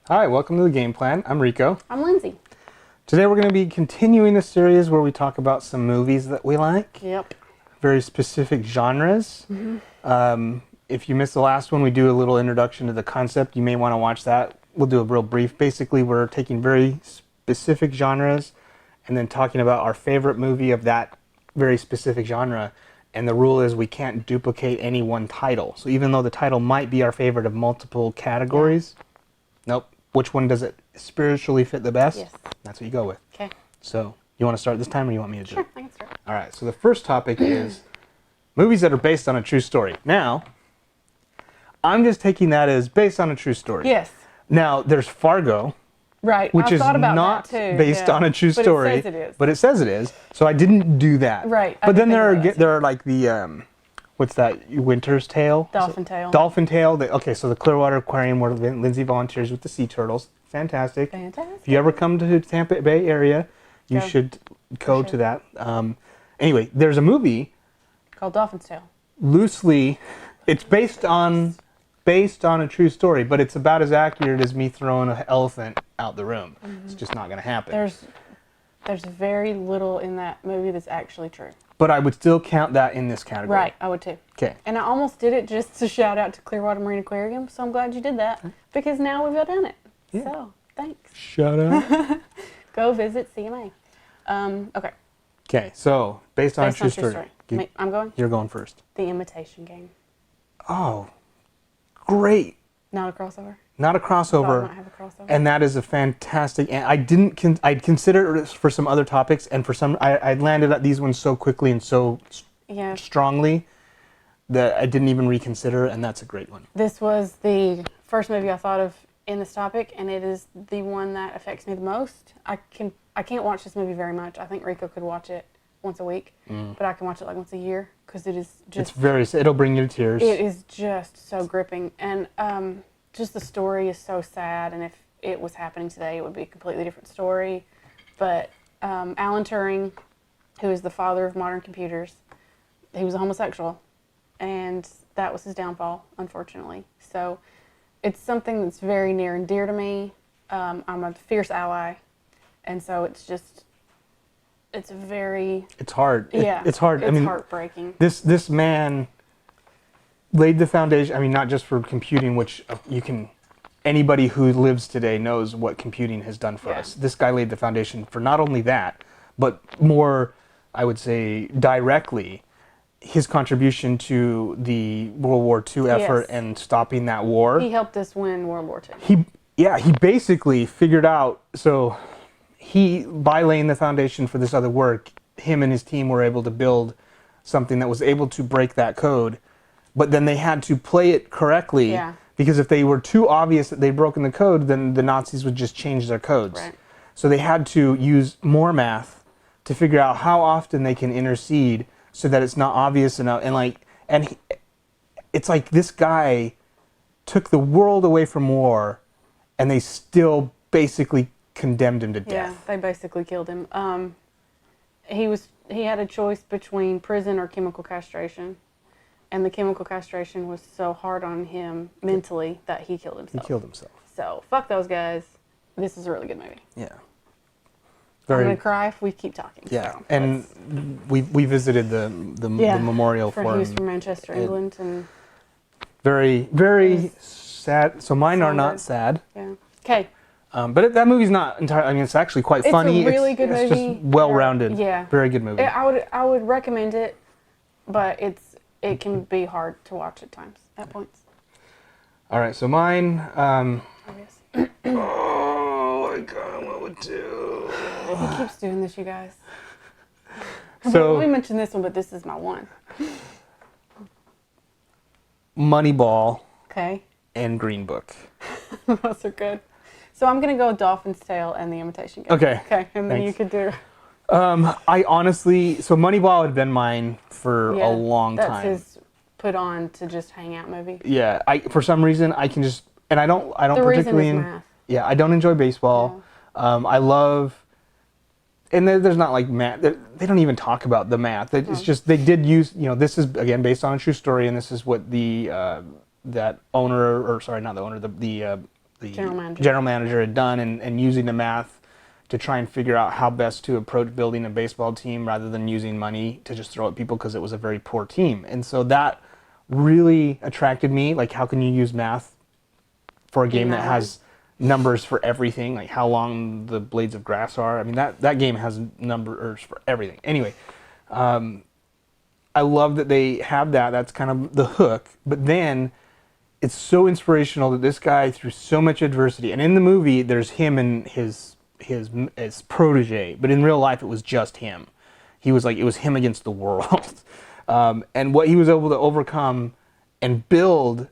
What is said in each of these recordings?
Hi, welcome to the Game Plan. I'm Rico. I'm Lindsay. Today we're going to be continuing the series where we talk about some movies that we like. Yep. Very specific genres. If you missed the last one, we do a little introduction to the concept. You may want to watch that. We'll do a real brief. Basically, we're taking very specific genres and then talking about our favorite movie of that very specific genre. And the rule is we can't duplicate any one title. So even though the title might be our favorite of multiple categories, nope. Which one does it spiritually fit the best? Yes. That's what you go with. Okay. So you want to start this time or you want me to do Sure, it? I can start. All right. So the first topic is movies that are based on a true story. Now, I'm just taking that as based on a true story. Yes. Now, there's Fargo, Right. which I is thought about not that too. based on a true story. But it says it is. But it says it is. So I didn't do that. Right, I But then didn't there think are about that. there are like the what's that? Winter's Tale. Dolphin Tale. Dolphin Tale. Okay, so the Clearwater Aquarium where Lindsay volunteers with the sea turtles. Fantastic. Fantastic. If you ever come to the Tampa Bay area, you Go. should go sure. to that. Anyway, there's a movie Called Dolphin's Tale. loosely. It's based on a true story, but it's about as accurate as me throwing an elephant out the room. It's just not going to happen. There's very little in that movie that's actually true. But I would still count that in this category. Right, I would too. Okay. And I almost did it just to shout out to Clearwater Marine Aquarium, so I'm glad you did that because now we've done it. Yeah. So, thanks. Shut up. Go visit CMA. Okay. Okay, so based on Based a true story. I'm going. You're going first. The Imitation Game. Oh, great. Not a crossover. Not a Thought I crossover. might have a crossover. And that is a fantastic. And I didn't. I'd consider it for some other topics, and for some, I landed at these ones so quickly and so Yeah. strongly that I didn't even reconsider. And that's a great one. This was the first movie I thought of in this topic, and it is the one that affects me the most. I can't watch this movie very much. I think Rico could watch it once a week, but I can watch it like once a year because it is It's just It'll bring you to tears. it is just so gripping, and just the story is so sad. And if it was happening today, it would be a completely different story. But Alan Turing, who is the father of modern computers, he was a homosexual, and that was his downfall, unfortunately. So it's something that's very near and dear to me. I'm a fierce ally, and so it's very It's hard. It's hard. It's heartbreaking. This man laid the foundation. I mean, not just for computing, which anybody who lives today knows what computing has done for Yeah. us. This guy laid the foundation for not only that, but more, I would say, directly, his contribution to the World War II effort Yes. and stopping that war. He helped us win World War II. He basically figured out, so by laying the foundation for this other work, him and his team were able to build something that was able to break that code, but then they had to play it correctly, Yeah. because if they were too obvious that they'd broken the code, then the Nazis would just change their codes. Right. So they had to use more math to figure out how often they can intercede so that it's not obvious enough, it's like this guy took the world away from war, and they still basically condemned him to Yeah, death. they basically killed him. He had a choice between prison or chemical castration, and the chemical castration was so hard on him mentally that he killed He himself. killed himself. So fuck those guys. This is a really good movie. Yeah. I'm gonna cry if we keep talking. Yeah, so and let's- we visited the memorial for for Hughes him. from Manchester, England, and Very Yes. sad. So mine are not Somber. sad. yeah. Okay, But that movie's not entirely. I mean, it's actually quite it's funny. a really good it's movie. just well-rounded. Yeah, Very good movie. I would recommend it, but it can be hard to watch at times, at points. All right, so mine. I guess. Oh my God, what would do? He keeps doing this, you guys. So we mentioned this one, but this is my one. Moneyball Okay, and Green Book. those are good. So I'm gonna go with Dolphin's Tale and The Imitation Game. Okay. Okay, and then Thanks. you could do. I honestly, so Moneyball had been mine for Yeah, a long that's time. his put on to just hang out movie. Yeah, for some reason I can just, and I don't The reason particularly. is math. Yeah, I don't enjoy baseball. I love, and there's not like math. They don't even talk about the math. It's just they did use. This is again based on a true story, and this is what the that owner, or sorry, not the owner, the general manager had done, and using the math to try and figure out how best to approach building a baseball team rather than using money to just throw at people because it was a very poor team. And so that really attracted me. Like, how can you use math for a game that has numbers for everything, like how long the blades of grass are? I mean, that game has numbers for everything. Anyway, I love that they have that. That's kind of the hook. But then it's so inspirational that this guy, through so much adversity, and in the movie there's him and his protege, but in real life it was just him. He was like, it was him against the world. And what he was able to overcome and build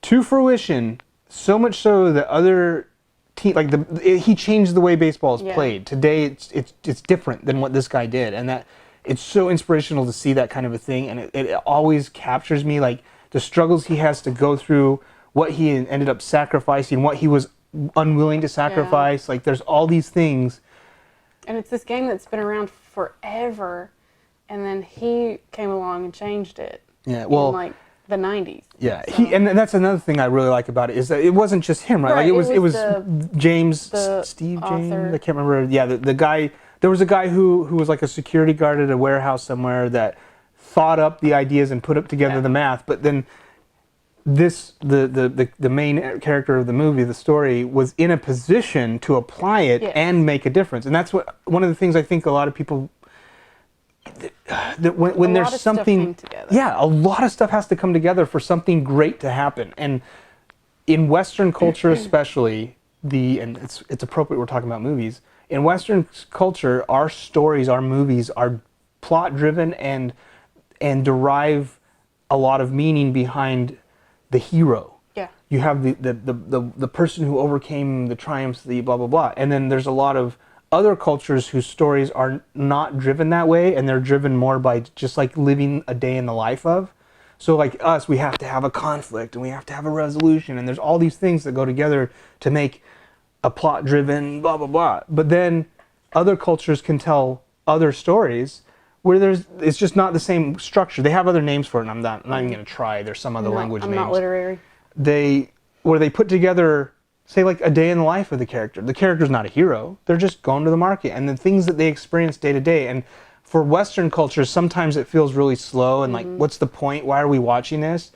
to fruition, so much so that other team, he changed the way baseball is played. Today it's different than what this guy did, and that it's so inspirational to see that kind of a thing, and it always captures me, like the struggles he has to go through, what he ended up sacrificing, what he was unwilling to sacrifice. Like, there's all these things. And it's this game that's been around forever, and then he came along and changed it. Yeah, well, in like the 90s. Yeah, so. and that's another thing I really like about it, is that it wasn't just him, right? Like it was James, Steve James, I can't remember. Yeah, the guy. There was a guy who was like a security guard at a warehouse somewhere that thought up the ideas and put up together the math, but then the main character of the movie, the story, was in a position to apply it and make a difference. And that's one of the things I think a lot of people, that when there's something, a lot of stuff has to come together for something great to happen. And in Western culture especially, and it's appropriate we're talking about movies, in Western culture, our stories, our movies are plot driven and derive a lot of meaning behind the hero. Yeah. You have the person who overcame the triumphs, the blah blah blah, and then there's a lot of other cultures whose stories are not driven that way, and they're driven more by just like living a day in the life of. So like us, we have to have a conflict and we have to have a resolution, and there's all these things that go together to make a plot driven blah blah blah. But then other cultures can tell other stories where it's just not the same structure. They have other names for it, and I'm not even going to try. There's some other language names. I'm not literary. Where they put together, say, like a day in the life of the character. The character's not a hero. They're just going to the market, and the things that they experience day to day. And for Western cultures, sometimes it feels really slow and like, what's the point? Why are we watching this?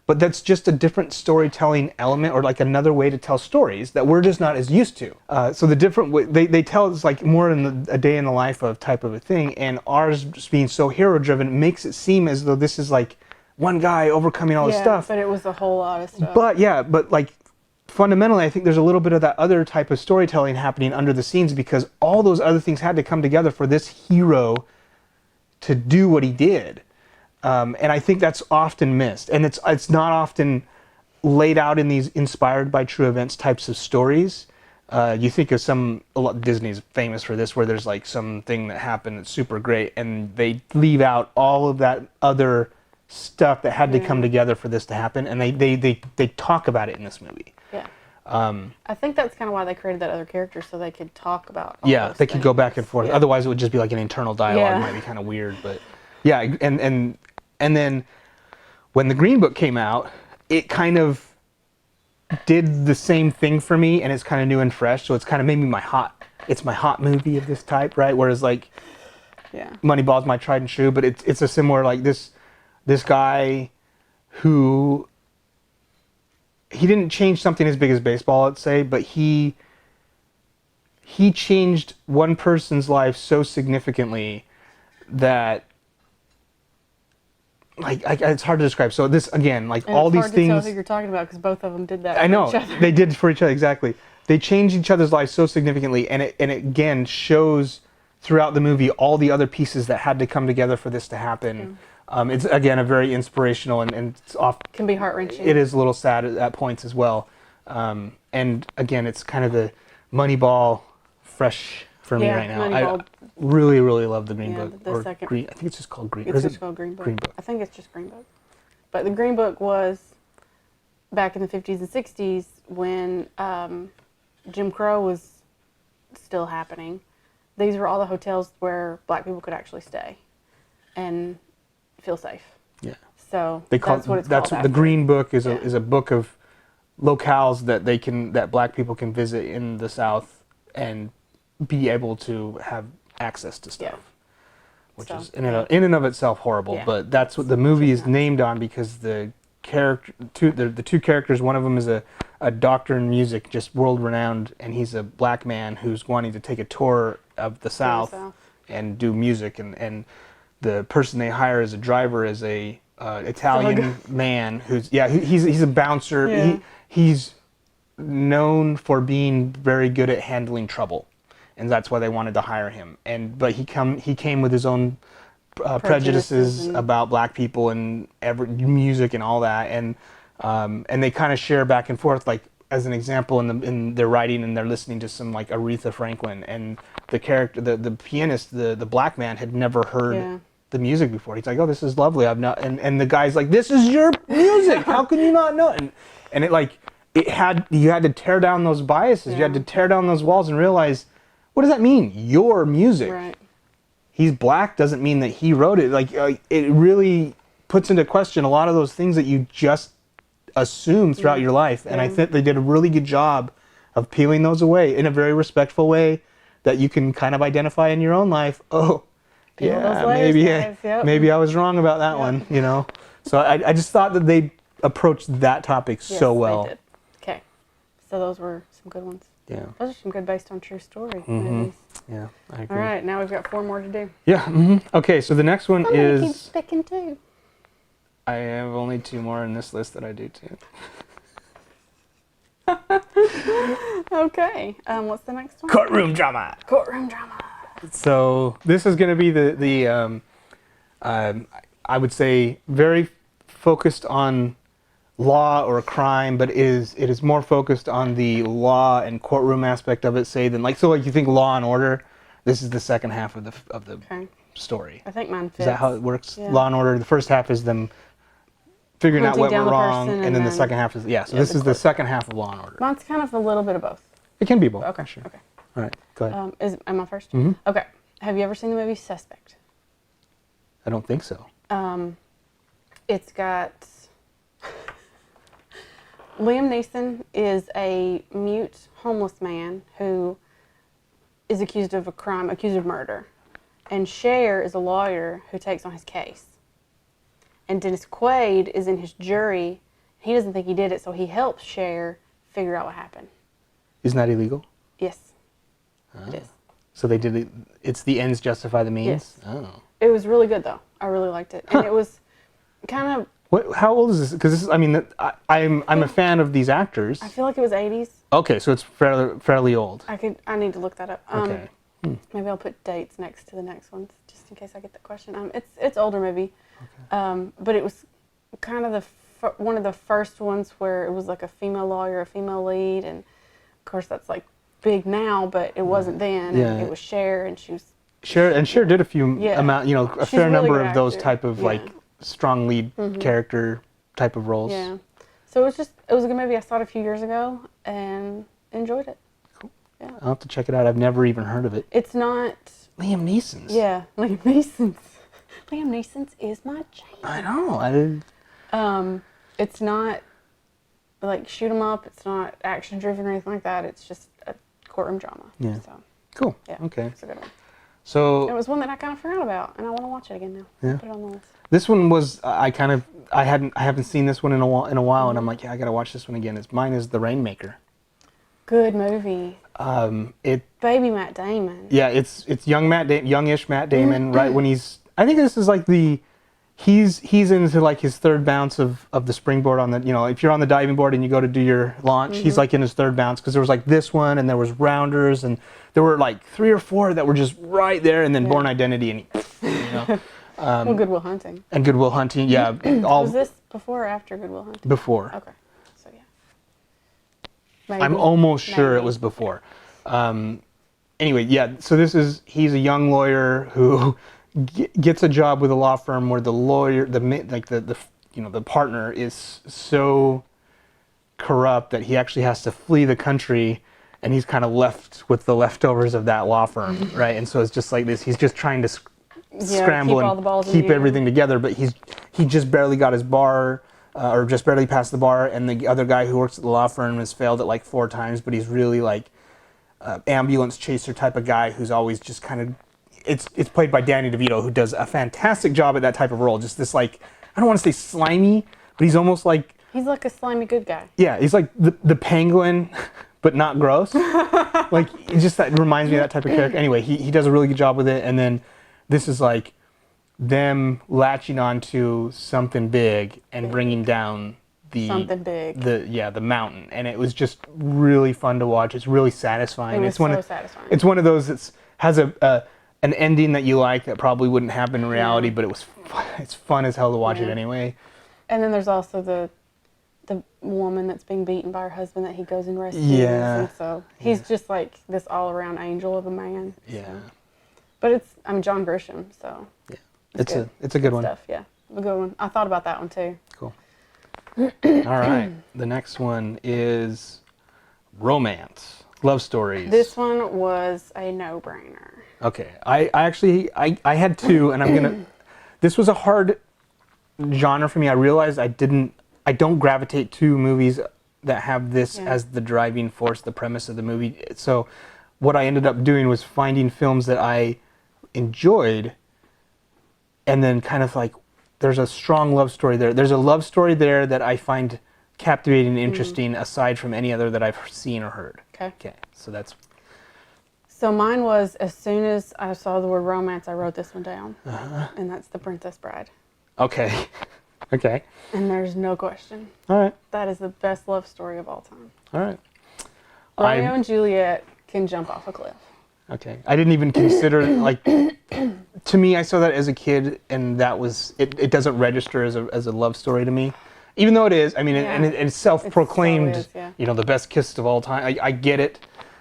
But that's just a different storytelling element, or like another way to tell stories that we're just not as used to. So the different way, they tell us like more in a day in the life of type of a thing, and ours just being so hero driven makes it seem as though this is like one guy overcoming all this stuff. But it was a whole lot of stuff. But like fundamentally, I think there's a little bit of that other type of storytelling happening under the scenes, because all those other things had to come together for this hero to do what he did. And I think that's often missed, and it's not often laid out in these inspired by true events types of stories. You think of Disney's famous for this, where there's like something that happened that's super great, and they leave out all of that other stuff that had to come together for this to happen, and they talk about it in this movie. Yeah. I think that's kind of why they created that other character, so they could talk about all those they things. could go back and forth. Yeah. Otherwise, it would just be like an internal dialogue. It might be kind of weird, but yeah, and then when the Green Book came out, it kind of did the same thing for me, and it's kind of new and fresh, so it's kind of made me my hot movie of this type, right? Whereas like Moneyball's my tried and true, but it's a similar, like this guy who, he didn't change something as big as baseball, let's say, but he changed one person's life so significantly that like it's hard to describe. So this, again, like and all these things. It's things. hard to tell who you're talking about, because both of them did that. I know for each other. they did for each other, exactly. They changed each other's lives so significantly, and it again shows throughout the movie all the other pieces that had to come together for this to happen. It's again a very inspirational and it's can be heart-wrenching. It is a little sad at points as well. And again, it's kind of the Moneyball fresh for me right now. Moneyball. I really, really love the Green Book. The second. Green, I think it's just called Green. It's just called Green Book. Green Book. I think it's just Green Book. But the Green Book was back in the 50s and 60s when Jim Crow was still happening. These were all the hotels where black people could actually stay and feel safe. Yeah. So that's what it's called. The Green Book is a book of locales that black people can visit in the South and be able to have access to stuff. Yeah. Which So, is in and of itself horrible, Yeah. but that's what the movie is named on, because the two characters, one of them is a doctor in music, just world renowned, and he's a black man who's wanting to take a tour of the South and do music, and the person they hire as a driver is a Italian man he's a bouncer. Yeah. He's known for being very good at handling trouble, and that's why they wanted to hire him. But he came with his own prejudices about black people and music and all that, and they kind of share back and forth, like as an example in their writing, and they're listening to some like Aretha Franklin, and the character, the pianist, the black man had never heard the music before. He's like, oh, this is lovely. I've not, and the guy's like, this is your music. How can you not know? And you had to tear down those biases. You had to tear down those walls and realize, what does that mean? Your music. Right. He's black doesn't mean that he wrote it. It really puts into question a lot of those things that you just assume throughout your life. And I think they did a really good job of peeling those away in a very respectful way that you can kind of identify in your own life. Oh, maybe I was wrong about that one, you know? So I just thought that they approached that topic so well. They did. Okay. So those were some good ones. Yeah. Those are some good based on true story movies. Yeah, I agree. All right, now we've got 4 more to do. Yeah. Okay, so the next one is... keep picking 2. I have only 2 more in this list that I do too. Okay. What's the next one? Courtroom drama. Courtroom drama. So this is going to be the I would say very focused on law or crime, but it is more focused on the law and courtroom aspect of it, say, than like you think Law and Order. This is the second half of the story. I think mine fits. Is that how it works? Yeah. Law and Order. The first half is them figuring out what Hunting down went the wrong, person, and then the and second half is this is the second half of Law and Order. Mine's kind of a little bit of both. It can be both. Okay. Sure. Okay. All right. Go ahead. Am I first? Mhm. Okay. Have you ever seen the movie Suspect? I don't think so. It's got Liam Neeson is a mute homeless man who is accused of murder. And Cher is a lawyer who takes on his case. And Dennis Quaid is in his jury. He doesn't think he did it, so he helps Cher figure out what happened. Isn't that illegal? Yes, it is. So they did it. It's the ends justify the means. Yes. Oh. It was really good, though. I really liked it. And it was kind of... How old is this? Because this is, I mean, I'm a fan of these actors. I feel like it was 80s. Okay, so it's fairly old. I need to look that up. Okay. Maybe I'll put dates next to the next ones, just in case I get that question. It's older movie, but it was kind of one of the first ones where it was like a female lawyer, a female lead, and of course that's like big now, but it wasn't then. Yeah. And it was Cher, and she was Cher did a few a fair really number good of those actor. type of like strong lead character type of roles. Yeah. So it was a good movie. I saw it a few years ago and enjoyed it. Cool. Yeah. I'll have to check it out. I've never even heard of it. It's not... Liam Neeson's. Yeah, Liam Neeson's. Liam Neeson's is my jam. I know. I did. It's not like shoot 'em up. It's not action driven or anything like that. It's just a courtroom drama. Yeah. So, Cool. yeah. Okay. It's a good one. So It was one that I kind of forgot about, and I want to watch it again now. Yeah. Put it on the list. this one was I haven't seen this one in a while, and I'm like, yeah, I gotta watch this one again. Mine is The Rainmaker. Good movie. Baby Matt Damon. Yeah, it's youngish Matt Damon, right when I think this is like he's into like his third bounce of the springboard on the, if you're on the diving board and you go to do your launch, he's like in his third bounce, because there was like this one, and there was Rounders, and there were like 3 or 4 that were just right there, and then Born Identity, and Well, Good Will Hunting. and Good Will Hunting, yeah, all Was this before or after Good Will Hunting? before. Okay. So, yeah. Maybe. I'm almost sure it Maybe. was before. Anyway, yeah. So he's a young lawyer who gets a job with a law firm where the lawyer, the partner is so corrupt that he actually has to flee the country, and he's kind of left with the leftovers of that law firm, right? And so it's just like this. He's just trying to scramble keep all the balls and in keep the air. everything together, but he just barely got his bar or just barely passed the bar, and the other guy who works at the law firm has failed it like 4 times, but he's really like ambulance chaser type of guy who's always just kind of, it's played by Danny DeVito, who does a fantastic job at that type of role. Just this like, I don't want to say slimy, but he's almost like, he's like a slimy good guy. yeah, he's like the penguin, but not gross. Like, it just that reminds me of that type of character. Anyway, he does a really good job with it, and then this is like them latching onto something big and bringing down something big. The mountain, and it was just really fun to watch. It's really satisfying. It was It's one so of, satisfying. It's one of those that has an ending that you like that probably wouldn't happen in reality, but it's fun as hell to watch it anyway. And then there's also the woman that's being beaten by her husband that he goes and rescues. Yeah. And so he's just like this all around angel of a man. Yeah. So. But I'm John Grisham, so Yeah. It's a good one. Stuff, yeah. A good one. I thought about that one too. Cool. All right. The next one is romance. Love stories. This one was a no-brainer. Okay. I actually had 2, and I'm gonna. This was a hard genre for me. I realized I don't gravitate to movies that have this as the driving force, the premise of the movie. So what I ended up doing was finding films that I enjoyed, and then kind of like, there's a strong love story there. There's a love story there that I find captivating and interesting aside from any other that I've seen or heard. Okay. So that's... So mine was, as soon as I saw the word romance, I wrote this one down. And that's The Princess Bride. Okay. Okay. And there's no question. All right. That is the best love story of all time. All right. Romeo and Juliet can jump off a cliff. Okay. I didn't even consider, like, to me, I saw that as a kid, and that was, it doesn't register as a love story to me. Even though it is, I mean, and it's self-proclaimed, It so is, you know, the best kiss of all time. I get it,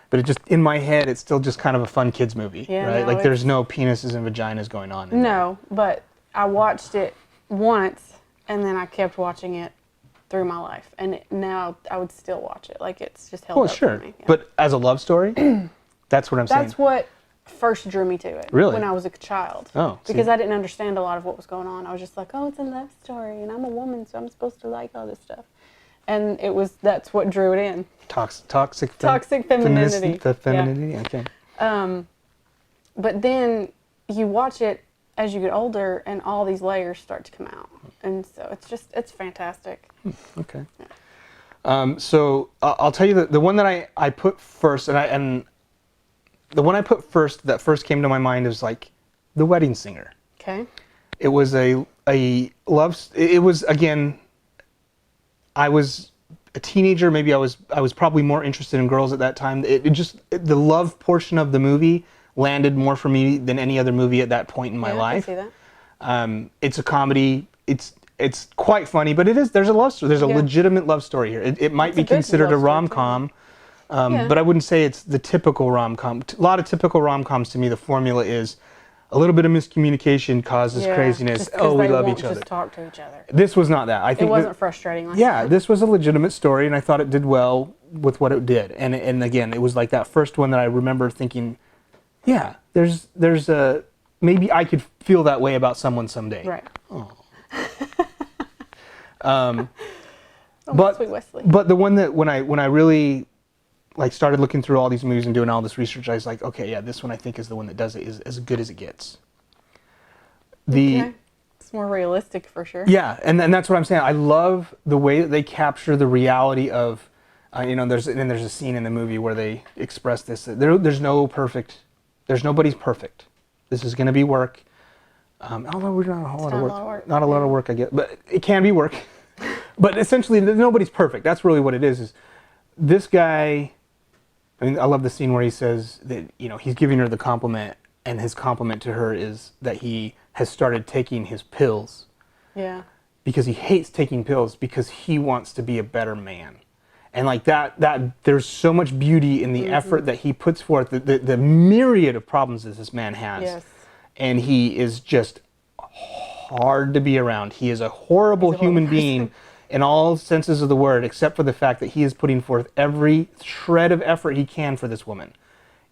but it just, in my head, it's still just kind of a fun kid's movie, right? No, like, there's no penises and vaginas going on. No, but I watched it once, and then I kept watching it through my life, and now I would still watch it. Like, it's just held up sure. for me. Yeah. But as a love story, that's what I'm saying. That's what first drew me to it. Really? When I was a child. Oh, because see. I didn't understand a lot of what was going on. I was just like, oh, it's a love story, and I'm a woman, so I'm supposed to like all this stuff. And that's what drew it in. Toxic femininity. The femininity, okay. But then you watch it as you get older, and all these layers start to come out. And so it's fantastic. Okay. So I'll tell you the one that I put first, and the one I put first that first came to my mind is like The Wedding Singer. Okay. It was a love. It was, again, I was a teenager. Maybe I was probably more interested in girls at that time. The love portion of the movie landed more for me than any other movie at that point in my life. I can see that. It's a comedy. It's quite funny, but there's a love story. There's a legitimate love story here. It might be considered a rom-com, but I wouldn't say it's the typical rom-com. A lot of typical rom-coms, to me, the formula is a little bit of miscommunication causes craziness. Oh, we love each other. Just talk to each other. This was not that. I think it wasn't frustrating like that. this was a legitimate story, and I thought it did well with what it did. And again, it was like that first one that I remember thinking, yeah, there's a maybe I could feel that way about someone someday. Right. Oh. Sweet Wesley. But the one that when I really like started looking through all these movies and doing all this research, I was like, okay, yeah, this one I think is the one that does it is as good as it gets. It's more realistic for sure. Yeah, and that's what I'm saying. I love the way that they capture the reality of, there's a scene in the movie where they express this. There's nobody's perfect. This is going to be work. Although we're not a whole lot of work. Not a lot of work, I get, but it can be work. But essentially, nobody's perfect. That's really what it is. Is this guy? I mean, I love the scene where he says that he's giving her the compliment, and his compliment to her is that he has started taking his pills. Yeah. Because he hates taking pills because he wants to be a better man. And like that there's so much beauty in the effort that he puts forth, the myriad of problems that this man has. Yes. And he is just hard to be around. He is a horrible human being in all senses of the word, except for the fact that he is putting forth every shred of effort he can for this woman.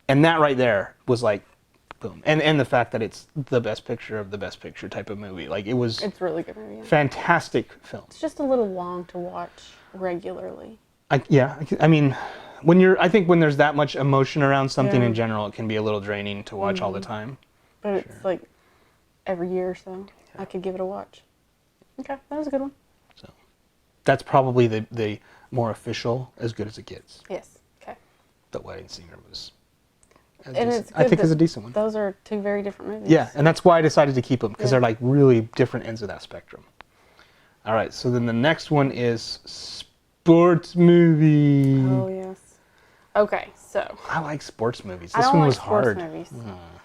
And that right there was like, boom. And the fact that it's the best picture of the best picture type of movie. Like, it was It's a really good movie. Yeah. fantastic film. It's just a little long to watch regularly. I mean, I think when there's that much emotion around something Yeah. in general, it can be a little draining to watch all the time. But it's like every year or so. I could give it a watch. Okay, that was a good one. So that's probably the more official As Good as It Gets. Yes. Okay. The Wedding Singer was, And it's I good think, that is a decent one. Those are two very different movies. Yeah, and that's why I decided to keep them, because Yeah. they're like really different ends of that spectrum. All right, so then the next one is sports movie. Oh yes. Okay, so I like sports movies. I This don't one like was sports hard. movies.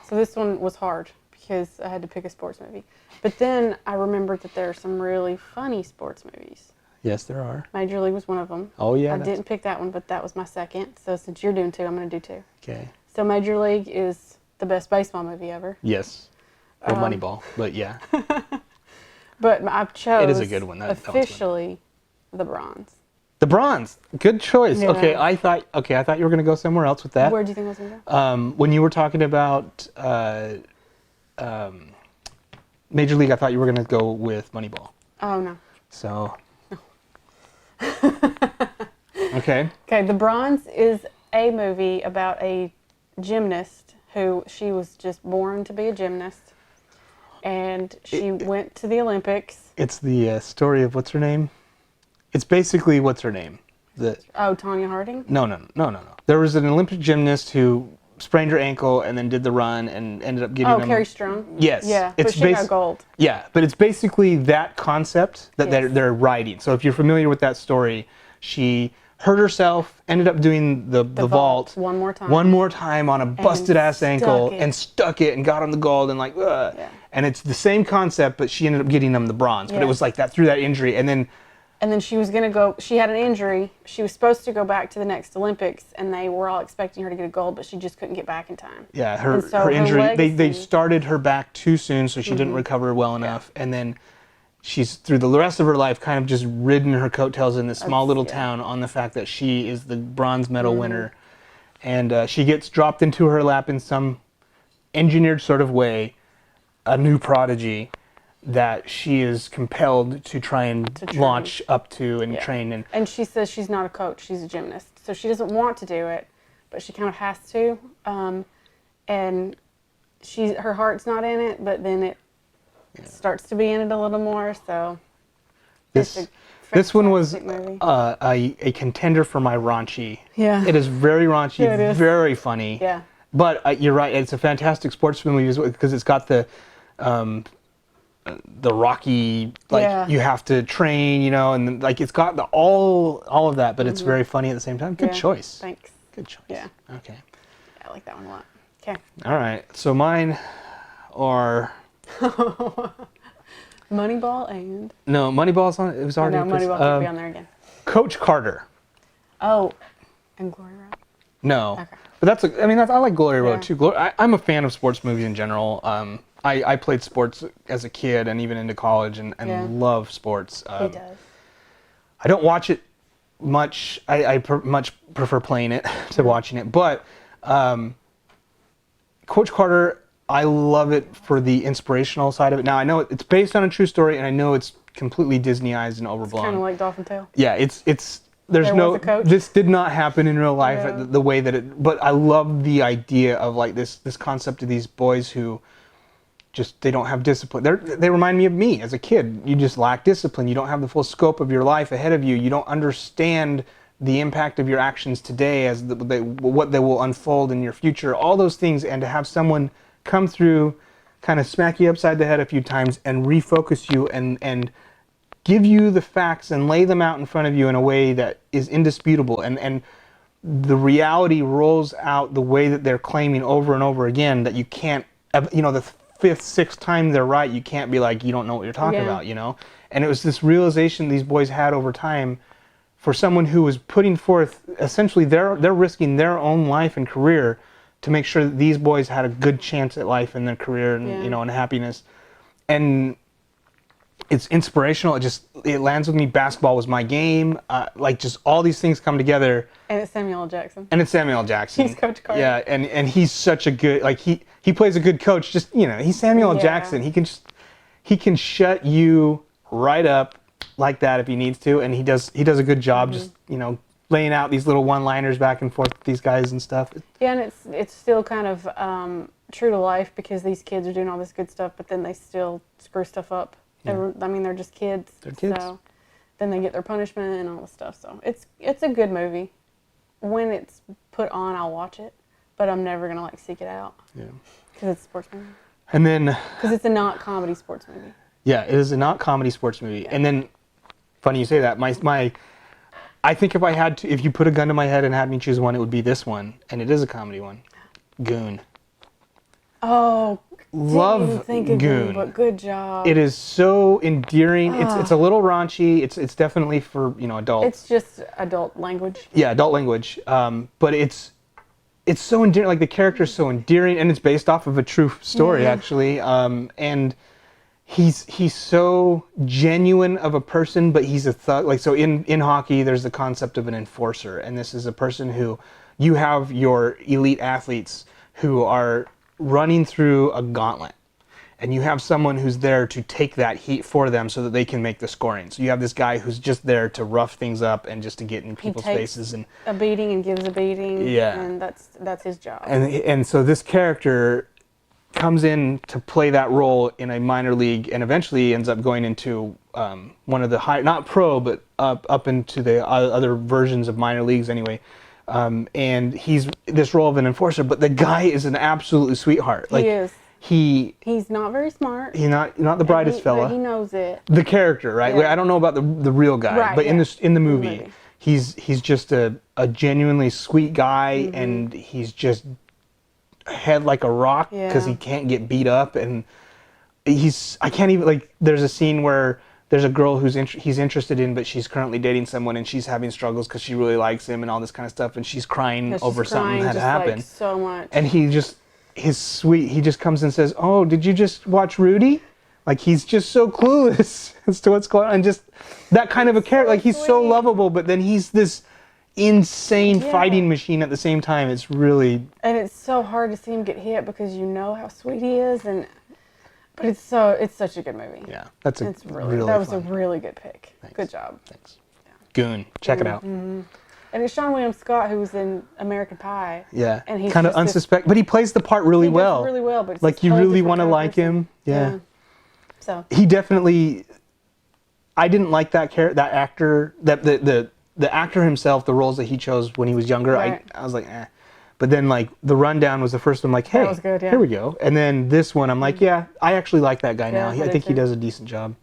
So this one was hard because I had to pick a sports movie. But then I remembered that there are some really funny sports movies. Yes, there are. Major League was one of them. Oh yeah. I didn't pick that one, but that was my second. So since you're doing two, I'm going to do two. Okay. So Major League is the best baseball movie ever. Yes. Or Moneyball, but yeah. But I chose It is a good one. That one's good. officially the Bronze. The Bronze. Good choice. Yeah. Okay, I thought you were going to go somewhere else with that. Where do you think I was going to go? When you were talking about Major League, I thought you were going to go with Moneyball. Oh, no. So. Okay. Okay, The Bronze is a movie about a gymnast who she was just born to be a gymnast. And she went to the Olympics. It's the story of what's her name? It's basically what's her name? Oh, Tanya Harding? No. There was an Olympic gymnast who sprained her ankle and then did the run and ended up getting. Oh, Carrie Strong? Yes. Yeah, but she got gold. Yeah, but it's basically that concept that Yes. they're writing. So if you're familiar with that story, she hurt herself, ended up doing the vault one more time. One more time on a busted ass ankle stuck it. and stuck it and got on the gold and like, ugh. Yeah. And it's the same concept, but she ended up getting them the bronze. But it Yes. was like that through that injury, and then she was going to go, she had an injury. She was supposed to go back to the next Olympics, and they were all expecting her to get a gold, but she just couldn't get back in time. yeah, And so her injury. They legacy- started her back too soon, so she didn't recover well enough, and then she's through the rest of her life kind of just ridden her coattails in this small little town on the fact that she is the bronze medal winner, and she gets dropped into her lap in some engineered sort of way, a new prodigy that she is compelled to try and train. launch up to and Yeah. train. And she says she's not a coach, she's a gymnast. So she doesn't want to do it, but she kind of has to. And her heart's not in it, but then it starts to be in it a little more. So This one was fantastic movie. a contender for my raunchy. Yeah. It is very raunchy, Yeah, it is. very funny. Yeah. But you're right, it's a fantastic sports movie because it's got the Rocky, like, Yeah. you have to train, and like it's got all of that, but it's very funny at the same time. Good Yeah. choice. Thanks. Good choice. Yeah. Okay. I like that one a lot. Okay. All right. So mine are Moneyball and... Moneyball's on. It was Oh, already. no, in place. Moneyball could be on there again. Coach Carter. Oh, and Glory Road. No. Okay. But I like Glory Road Yeah. too. I'm a fan of sports movies in general. I played sports as a kid and even into college and Yeah. love sports. He does. I don't watch it much. I much prefer playing it to watching it. But Coach Carter, I love it for the inspirational side of it. Now, I know it's based on a true story, and I know it's completely Disneyized and overblown. Kind of like Dolphin Tale. Yeah, there's There no, was a coach? this did not happen in real life Yeah. the way that it, but I love the idea of like this concept of these boys who just, they don't have discipline. They remind me of me as a kid. You just lack discipline. You don't have the full scope of your life ahead of you. You don't understand the impact of your actions today as what they will unfold in your future. All those things, and to have someone come through, kind of smack you upside the head a few times and refocus you and give you the facts and lay them out in front of you in a way that is indisputable, and the reality rolls out the way that they're claiming over and over again, that you can't, the fifth, sixth time they're right, you can't be like, you don't know what you're talking about, And it was this realization these boys had over time, for someone who was putting forth, essentially they're risking their own life and career to make sure that these boys had a good chance at life and their career and, and happiness. And It's inspirational. It lands with me. Basketball was my game. Like just all these things come together. And it's Samuel L. Jackson. He's Coach Carter. Yeah, and he's such a good, like he plays a good coach. Just he's Samuel L. Jackson. He can shut you right up like that if he needs to, and he does a good job just laying out these little one-liners back and forth with these guys and stuff. Yeah, and it's still kind of true to life because these kids are doing all this good stuff, but then they still screw stuff up. Yeah. I mean, they're just kids. They're kids. So then they get their punishment and all this stuff. So it's a good movie. When it's put on, I'll watch it, but I'm never gonna seek it out. Yeah. Because it's a sports movie. And then. Because it's a not comedy sports movie. Yeah, it is a not comedy sports movie. Yeah. And then, funny you say that. I think if you put a gun to my head and had me choose one, it would be this one, and it is a comedy one. Goon. Oh. Love Goon. But good job. It is so endearing. It's a little raunchy. It's definitely for adults. It's just adult language. Yeah, adult language. But it's so endearing. Like the character is so endearing, and it's based off of a true story actually. And he's so genuine of a person, but he's a thug. Like so in hockey, there's the concept of an enforcer, and this is a person who you have your elite athletes who are running through a gauntlet, and you have someone who's there to take that heat for them so that they can make the scoring. So you have this guy who's just there to rough things up and just to get in people's faces and a beating and gives a beating. Yeah, and that's his job. And so this character comes in to play that role in a minor league, and eventually ends up going into one of the high, not pro, but up into the other versions of minor leagues anyway. And he's this role of an enforcer, but the guy is an absolute sweetheart. Like, he is. He's not very smart. He's not the brightest fella. But he knows it. The character, right? Yeah. I don't know about the real guy, right, but in the movie, he's just a genuinely sweet guy, and he's just head like a rock because he can't get beat up, and I can't even there's a scene where there's a girl he's interested in, but she's currently dating someone, and she's having struggles because she really likes him and all this kind of stuff, and she's crying over something that happened. So much. And he just comes and says, "Oh, did you just watch Rudy?" Like he's just so clueless as to what's going on, and just that kind of a character. Like he's so lovable, but then he's this insane fighting machine at the same time. It's really, and it's so hard to see him get hit because you know how sweet he is, but it's such a good movie. Yeah, that was a really good pick. Thanks. Good job. Thanks. Yeah. Goon, check it out. And it's Sean William Scott, who was in American Pie. Yeah, and he's kind of unsuspecting, but he plays the part really well. He does really well, but it's like you really want to like him. Yeah. So he definitely. I didn't like that actor. The actor himself, the roles that he chose when he was younger. Right. I was like, eh. But then The Rundown was the first one. I'm like, hey, that was good, here we go. And then this one, I'm like, yeah, I actually like that guy now. I think he does a decent job.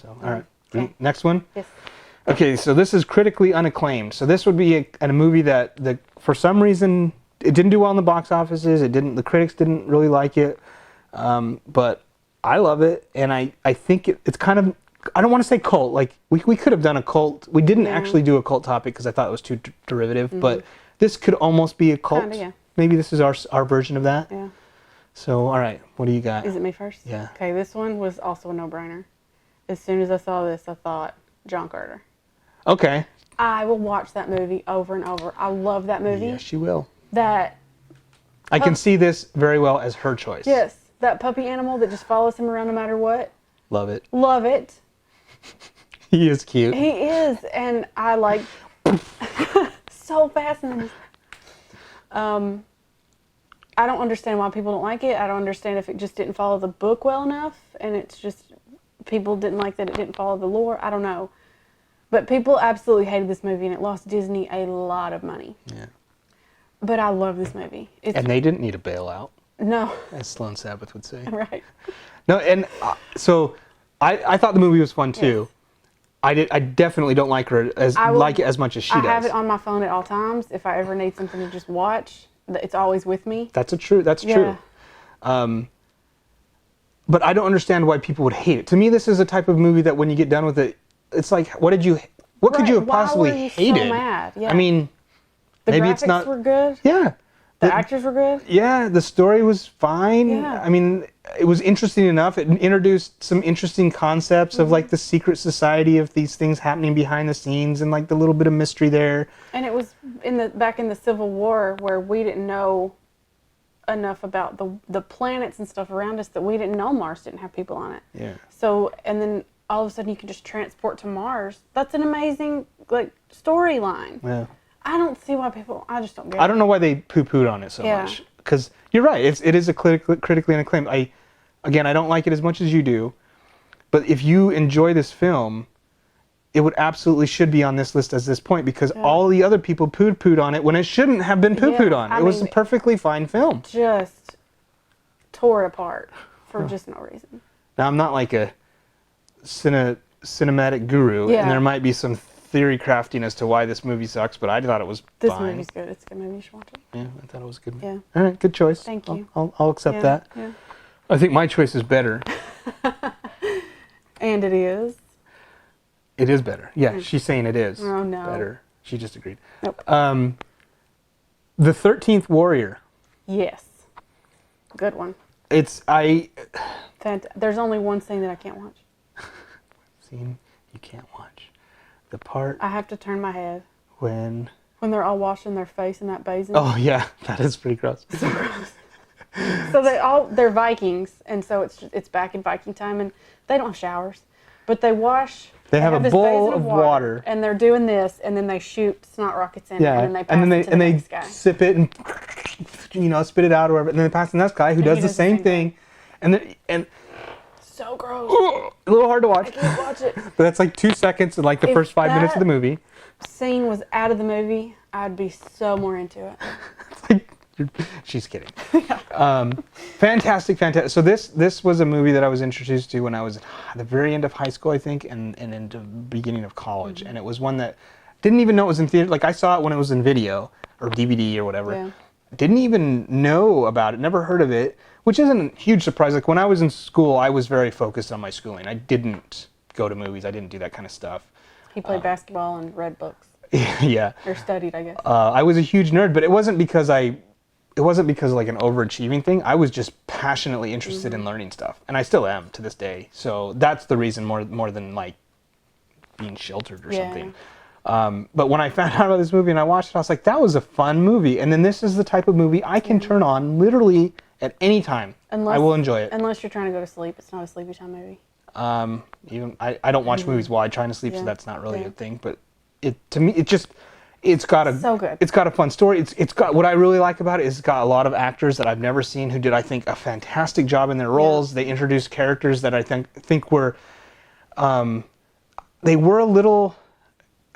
So, all right. Okay. Next one? Yes. Okay, so this is critically unacclaimed. So this would be a movie that for some reason, it didn't do well in the box offices. The critics didn't really like it. But I love it. And I think it's kind of, I don't want to say cult. Like, we could have done a cult. We didn't actually do a cult topic because I thought it was too derivative. But this could almost be a cult. Kinda, yeah. Maybe this is our version of that. Yeah. So, all right. What do you got? Is it me first? Yeah. Okay, this one was also a no-brainer. As soon as I saw this, I thought, John Carter. Okay. I will watch that movie over and over. I love that movie. Yes, she will. I can see this very well as her choice. Yes. That puppy animal that just follows him around no matter what. Love it. Love it. He is cute. He is, and I like so fascinating. I don't understand why people don't like it. I don't understand if it just didn't follow the book well enough, and it's just people didn't like that it didn't follow the lore. I don't know. But people absolutely hated this movie, and it lost Disney a lot of money. Yeah. But I love this movie. And they didn't need a bailout. No. As Sloan Sabbath would say. Right. No, and so I thought the movie was fun too. Yes. I definitely don't like her it as much as she does. I have it on my phone at all times. If I ever need something to just watch, it's always with me. That's true. But I don't understand why people would hate it. To me, this is a type of movie that when you get done with it, it's like, what could you have possibly hated? So mad? Yeah. I mean, the maybe graphics it's not. Were good. Yeah. The actors were good? Yeah, the story was fine. Yeah. I mean, it was interesting enough. It introduced some interesting concepts of like the secret society of these things happening behind the scenes and like the little bit of mystery there. And it was back in the Civil War where we didn't know enough about the planets and stuff around us that we didn't know Mars didn't have people on it. Yeah. So, and then all of a sudden you can just transport to Mars. That's an amazing like storyline. Yeah. I don't see why I just don't get it. I don't know why they poo-pooed on it so much. Because you're right, it is a critically acclaimed. I don't like it as much as you do, but if you enjoy this film, it would absolutely should be on this list at this point because all the other people pooed on it when it shouldn't have been pooed on. It was a perfectly fine film. Just tore it apart for just no reason. Now, I'm not like a cinematic guru, and there might be some theory crafting as to why this movie sucks, but I thought it was fine. This movie's good. It's a good movie. You should watch it. Yeah, I thought it was a good movie. Yeah. All right, good choice. Thank you. I'll accept that. Yeah. I think my choice is better. And it is. It is better. Yeah, she's saying it is no. better. She just agreed. Nope. The 13th Warrior. Yes. Good one. There's only one scene that I can't watch. Scene you can't watch. The part I have to turn my head. when When they're all washing their face in that basin. Oh yeah, that is pretty gross. So gross. So they're Vikings, and so it's back in Viking time, and they don't have showers, but they wash. They have a this bowl basin of water, and they're doing this, and then they shoot snot rockets in it, and then they pass it to the next guy. Sip it and spit it out or whatever, and then they pass it to the next guy who does the same thing, and so gross. A little hard to watch. I can't watch it. But that's like 2 seconds in like the first 5 minutes of the movie. Scene was out of the movie, I'd be so more into it. It's like, she's kidding. Fantastic. So this was a movie that I was introduced to when I was at the very end of high school, I think, and into the beginning of college. And it was one that didn't even know it was in theater. Like I saw it when it was in video or DVD or whatever. Yeah. Didn't even know about it, never heard of it, which isn't a huge surprise. Like when I was in school, I was very focused on my schooling. I didn't go to movies. I didn't do that kind of stuff. He played basketball and read books. Yeah. Or studied, I guess. I was a huge nerd, but it wasn't because like an overachieving thing. I was just passionately interested in learning stuff, and I still am to this day. So that's the reason more than like being sheltered or something. But when I found out about this movie and I watched it, I was like, that was a fun movie. And then this is the type of movie I can turn on literally at any time. I will enjoy it. Unless you're trying to go to sleep. It's not a sleepy time movie. Even I don't watch movies while I'm trying to sleep, so that's not really a thing. But to me, it's got a so good. It's got a fun story. It's got what I really like about it is it's got a lot of actors that I've never seen who did, I think, a fantastic job in their roles. They introduced characters that I think were they were a little.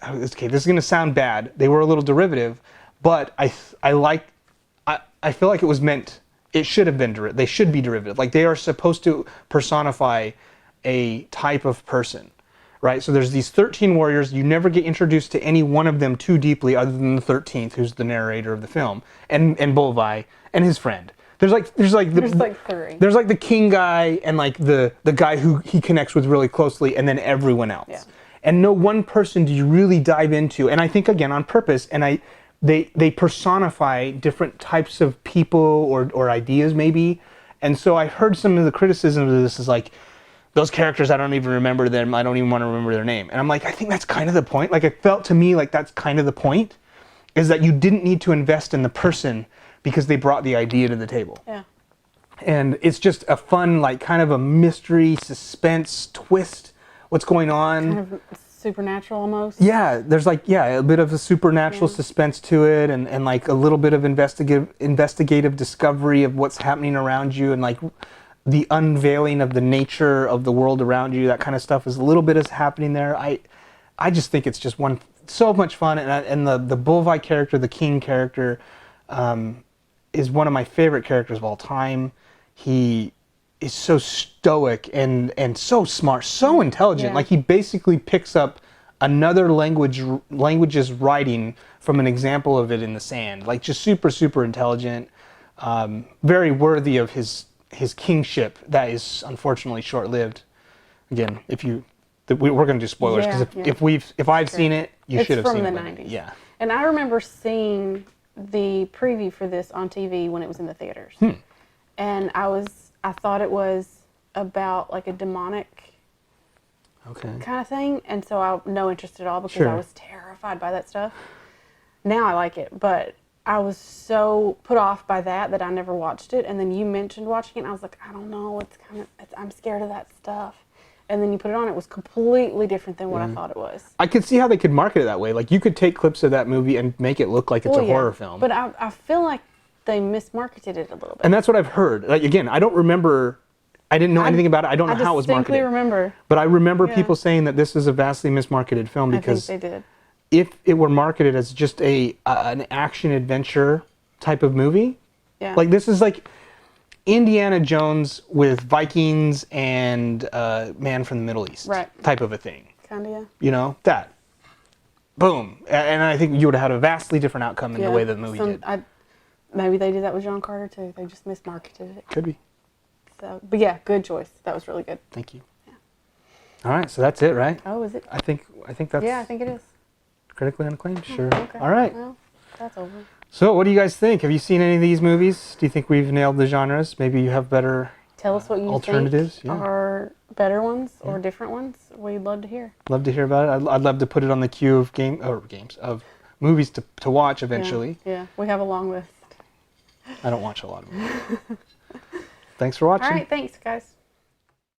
Okay, this is going to sound bad. They were a little derivative, but I feel like it was meant. It should have been derivative. They should be derivative. Like they are supposed to personify a type of person, right? So there's these 13 warriors. You never get introduced to any one of them too deeply, other than the 13th, who's the narrator of the film, and Bolvi and his friend. There's like three. There's like the king guy and like the guy who he connects with really closely, and then everyone else. Yeah. And no one person do you really dive into, and I think again on purpose. And they personify different types of people or ideas maybe. And so I heard some of the criticism of this is like, those characters, I don't even remember them. I don't even want to remember their name. And I'm like, I think that's kind of the point. Like it felt to me like that's kind of the point, is that you didn't need to invest in the person because they brought the idea to the table. Yeah. And it's just a fun, like kind of a mystery, suspense, twist. What's going on? Kind of supernatural almost. Yeah, there's like a bit of a supernatural suspense to it, and like a little bit of investigative discovery of what's happening around you, and like the unveiling of the nature of the world around you. That kind of stuff is a little bit is happening there. I just think it's just so much fun, and the Bolvi character, the king character, is one of my favorite characters of all time. He is so stoic and so smart, so intelligent. Yeah. Like he basically picks up another language's writing from an example of it in the sand. Like just super intelligent, very worthy of his kingship that is unfortunately short-lived. Again, we're going to do spoilers because if I've seen it, you should have seen it. It's from the 90s. Yeah. And I remember seeing the preview for this on TV when it was in the theaters. And I thought it was about like a demonic kind of thing. And so I no interest at all because I was terrified by that stuff. Now I like it, but I was so put off by that I never watched it. And then you mentioned watching it, and I was like, I don't know, I'm scared of that stuff. And then you put it on, it was completely different than what I thought it was. I could see how they could market it that way. Like, you could take clips of that movie and make it look like it's a horror film. But I feel like they mismarketed it a little bit. And that's what I've heard. Like, again, I don't remember, I didn't know anything about it. I don't know how it was marketed. I distinctly remember. But I remember people saying that this is a vastly mismarketed film because I think they did. If it were marketed as just an action adventure type of movie, like this is like Indiana Jones with Vikings and Man from the Middle East type of a thing. Kind of, yeah. You know, that. Boom. And I think you would have had a vastly different outcome in the way that the movie did. Maybe they did that with John Carter too. They just mismarketed it. Could be. So, but yeah, good choice. That was really good. Thank you. Yeah. All right, so that's it, right? Oh, is it? I think that's. Yeah, I think it is. Critically acclaimed, sure. Okay. All right. Well, that's over. So, what do you guys think? Have you seen any of these movies? Do you think we've nailed the genres? Maybe you have better Tell us what you alternatives think are better ones or different ones. We'd love to hear. Love to hear about it. I'd love to put it on the queue of movies to watch eventually. Yeah, we have a long list. I don't watch a lot of them. Thanks for watching. All right, thanks, guys.